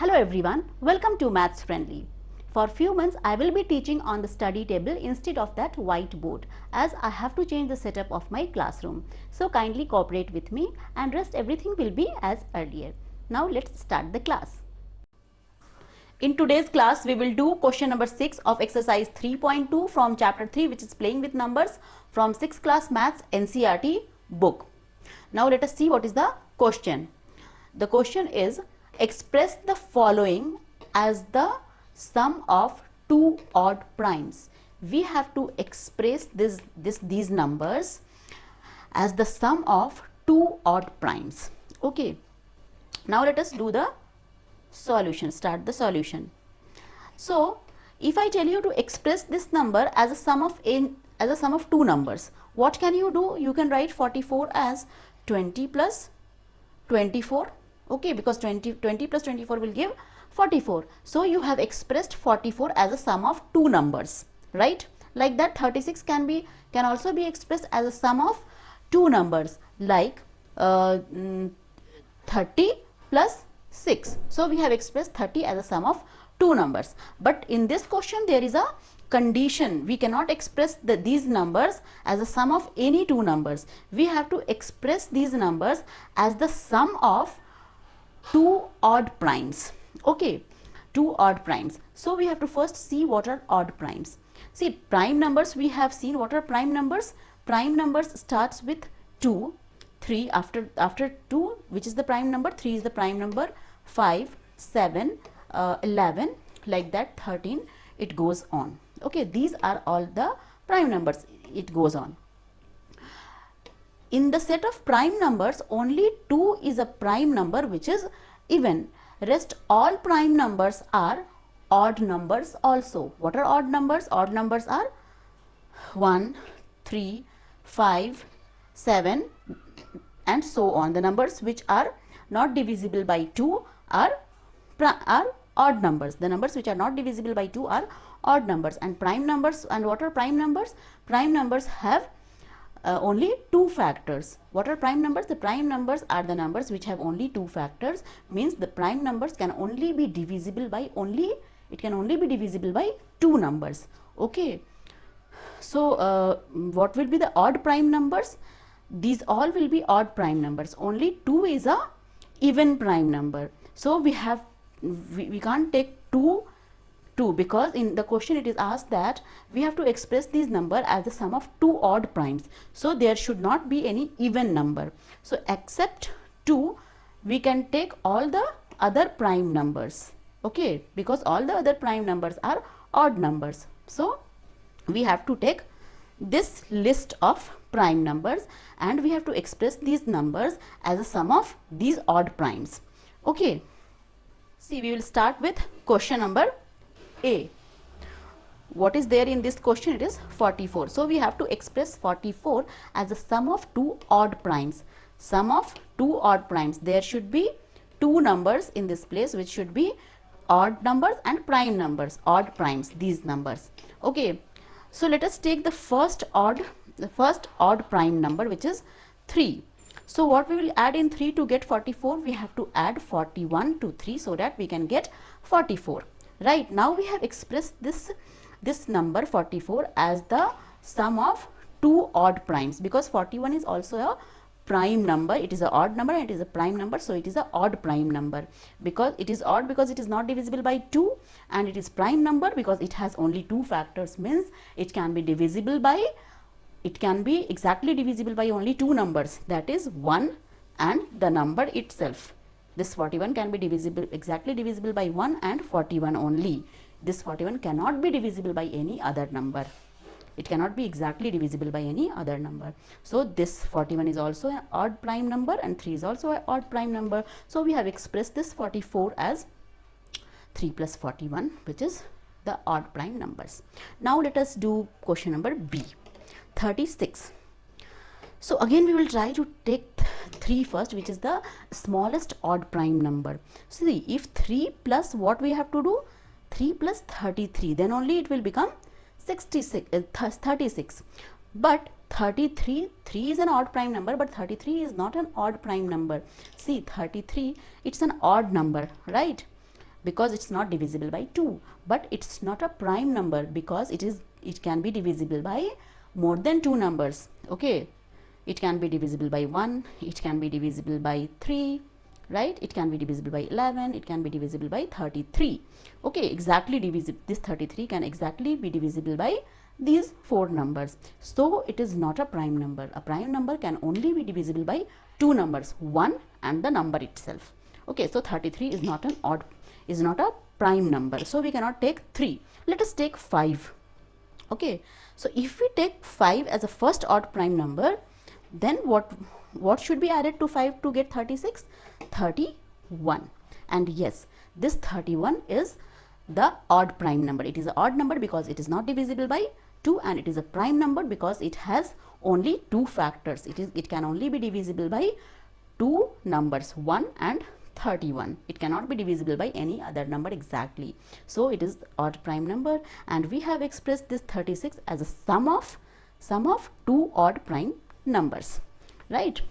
Hello everyone, welcome to Maths Friendly. For few months I will be teaching on the study table instead of that whiteboard, as I have to change the setup of my classroom. So kindly cooperate with me and rest everything will be as earlier. Now let's start the class. In today's class we will do question number 6 of exercise 3.2 from chapter 3, which is playing with numbers, from 6th class Maths NCERT book. Now let us see what is the question. The question is, express the following as the sum of two odd primes. We have to express these numbers as the sum of two odd primes. Okay. Now let us do the solution. Start the solution. So if I tell you to express this number as a sum of two numbers, what can you do? You can write 44 as 20 plus 24. Okay, because 20 plus 24 will give 44. So you have expressed 44 as a sum of two numbers, right? Like that 36 can also be expressed as a sum of two numbers, like 30 plus 6. So we have expressed 30 as a sum of two numbers. But in this question there is a condition. We cannot express these numbers as a sum of any two numbers. We have to express these numbers as the sum of two odd primes. Okay, two odd primes. So we have to first see what are odd primes. See, prime numbers we have seen. What are prime numbers? Prime numbers starts with 2, 3, after 2, which is the prime number, 3 is the prime number, 5, 7, 11, like that, 13, it goes on. Okay, these are all the prime numbers. It goes on. In the set of prime numbers, only 2 is a prime number which is even. Rest all prime numbers are odd numbers also. What are odd numbers? Odd numbers are 1, 3, 5, 7 and so on. The numbers which are not divisible by 2 are odd numbers. The numbers which are not divisible by 2 are odd numbers. And prime numbers, and what are prime numbers? Prime numbers have only two factors. What are prime numbers? The prime numbers are the numbers which have only two factors. Means the prime numbers can only be divisible by two numbers. Okay. So what will be the odd prime numbers? These all will be odd prime numbers. Only 2 is a even prime number. So we can't take 2, because in the question it is asked that we have to express these number as the sum of two odd primes. So there should not be any even number. So except 2, we can take all the other prime numbers. Okay, because all the other prime numbers are odd numbers. So we have to take this list of prime numbers and we have to express these numbers as a sum of these odd primes. Okay. See, we will start with question number A. What is there in this question? It is 44. So we have to express 44 as a sum of two odd primes. Sum of two odd primes. There should be two numbers in this place which should be odd numbers and prime numbers, odd primes, these numbers. Okay. So let us take the first odd prime number, which is 3. So what we will add in 3 to get 44? We have to add 41 to 3 so that we can get 44. Right, now we have expressed this number 44 as the sum of two odd primes, because 41 is also a prime number. It is an odd number and it is a prime number, so it is an odd prime number. Because it is odd because it is not divisible by 2, and it is prime number because it has only two factors, means it can be exactly divisible by only two numbers, that is 1 and the number itself. This 41 can be exactly divisible by 1 and 41 only. This 41 cannot be divisible by any other number. It cannot be exactly divisible by any other number. So this 41 is also an odd prime number and 3 is also an odd prime number. So we have expressed this 44 as 3 plus 41, which is the odd prime numbers. Now let us do question number B, 36. So again we will try to take 3 first, which is the smallest odd prime number. See, if 3 plus what we have to do? 3 plus 33, then only it will become 36. But 33, 3 is an odd prime number, but 33 is not an odd prime number. See, 33, it's an odd number, right? because it's not divisible by 2. But it's not a prime number because it can be divisible by more than 2 numbers. Okay, it can be divisible by 1, it can be divisible by 3, right? It can be divisible by 11, it can be divisible by 33. Okay, exactly divisible. This 33 can exactly be divisible by these 4 numbers. So it is not a prime number. A prime number can only be divisible by 2 numbers, 1 and the number itself. Okay, so 33 is not a prime number. So we cannot take 3. Let us take 5. Okay, so if we take 5 as a first odd prime number, then what should be added to 5 to get 36? 31. And yes, this 31 is the odd prime number. It is an odd number because it is not divisible by 2, and it is a prime number because it has only 2 factors. It can only be divisible by 2 numbers, 1 and 31. It cannot be divisible by any other number exactly. So it is odd prime number, and we have expressed this 36 as a sum of 2 odd prime numbers, right?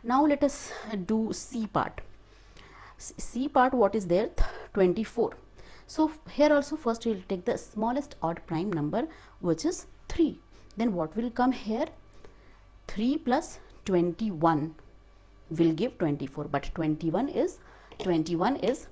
Now let us do C part. C part, what is there? 24. So here also first we will take the smallest odd prime number, which is 3. Then what will come here? 3 plus 21 will give 24, but 21 is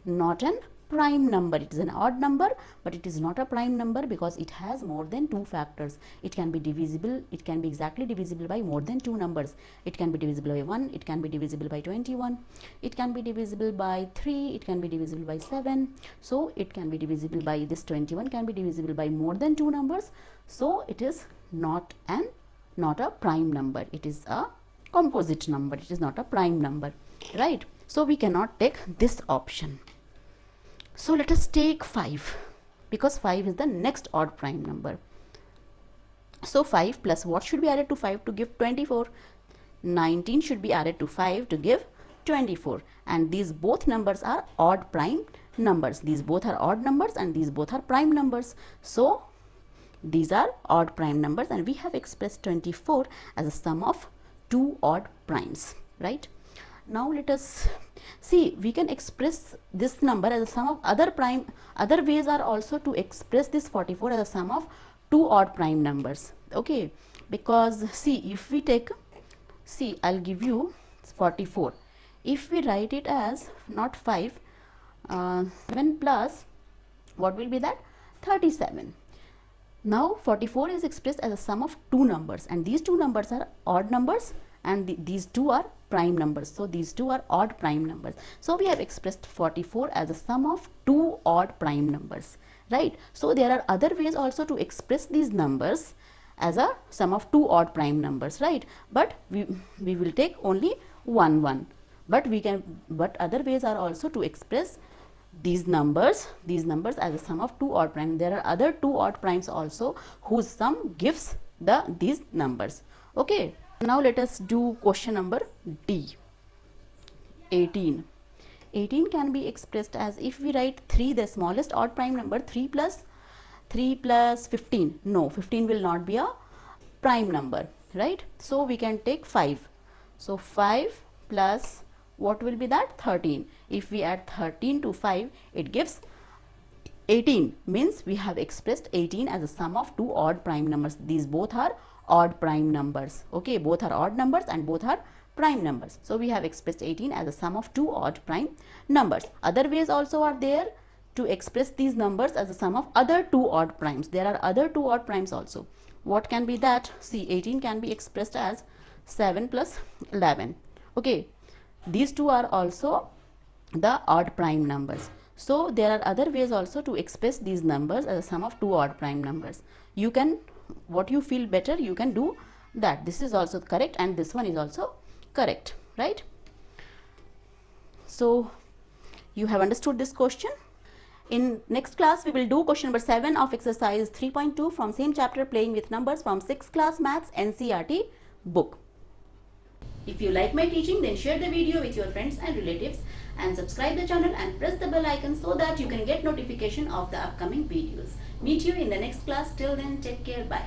not an prime number. It is an odd number, but it is not a prime number because it has more than 2 factors. It can be divisible, it can be exactly divisible by more than 2 numbers. It can be divisible by 1, it can be divisible by 21, it can be divisible by 3, it can be divisible by 7. So it can be divisible by, this 21 can be divisible by more than 2 numbers. So it is not a prime number. It is a composite number. It is not a prime number, right? So we cannot take this option. So let us take 5, because 5 is the next odd prime number. So 5 plus what should be added to 5 to give 24? 19 should be added to 5 to give 24, and these both numbers are odd prime numbers. These both are odd numbers and these both are prime numbers. So these are odd prime numbers, and we have expressed 24 as a sum of 2 odd primes, right? Now let us see, we can express this number as a sum of other ways are also to express this 44 as a sum of 2 odd prime numbers. Okay, because see, if we take, see, I'll give you 44. If we write it as not 5, 7 plus, what will be that? 37. Now 44 is expressed as a sum of 2 numbers, and these 2 numbers are odd numbers, and these 2 are prime numbers. So these 2 are odd prime numbers. So we have expressed 44 as a sum of 2 odd prime numbers, right? So there are other ways also to express these numbers as a sum of 2 odd prime numbers, right? But we will take only one. But other ways are also to express these numbers as a sum of 2 odd primes. There are other 2 odd primes also whose sum gives these numbers. Okay, now let us do question number D. 18. 18 can be expressed as, if we write 3, the smallest odd prime number, 3 plus 15. No, 15 will not be a prime number, right? So we can take 5. So 5 plus what will be that? 13. If we add 13 to 5, it gives 18. Means we have expressed 18 as a sum of 2 odd prime numbers. These both are odd prime numbers. Okay, both are odd numbers and both are prime numbers. So we have expressed 18 as a sum of 2 odd prime numbers. Other ways also are there to express these numbers as a sum of other 2 odd primes. There are other 2 odd primes also. What can be that? See, 18 can be expressed as 7 plus 11. Okay, these 2 are also the odd prime numbers. So there are other ways also to express these numbers as a sum of 2 odd prime numbers. You can, what you feel better, you can do that. This is also correct and this one is also correct, right? So you have understood this question. In next class we will do question number 7 of exercise 3.2 from same chapter, playing with numbers, from 6th class maths NCERT book. If you like my teaching, then share the video with your friends and relatives, and subscribe the channel and press the bell icon so that you can get notification of the upcoming videos. Meet you in the next class. Till then, take care. Bye.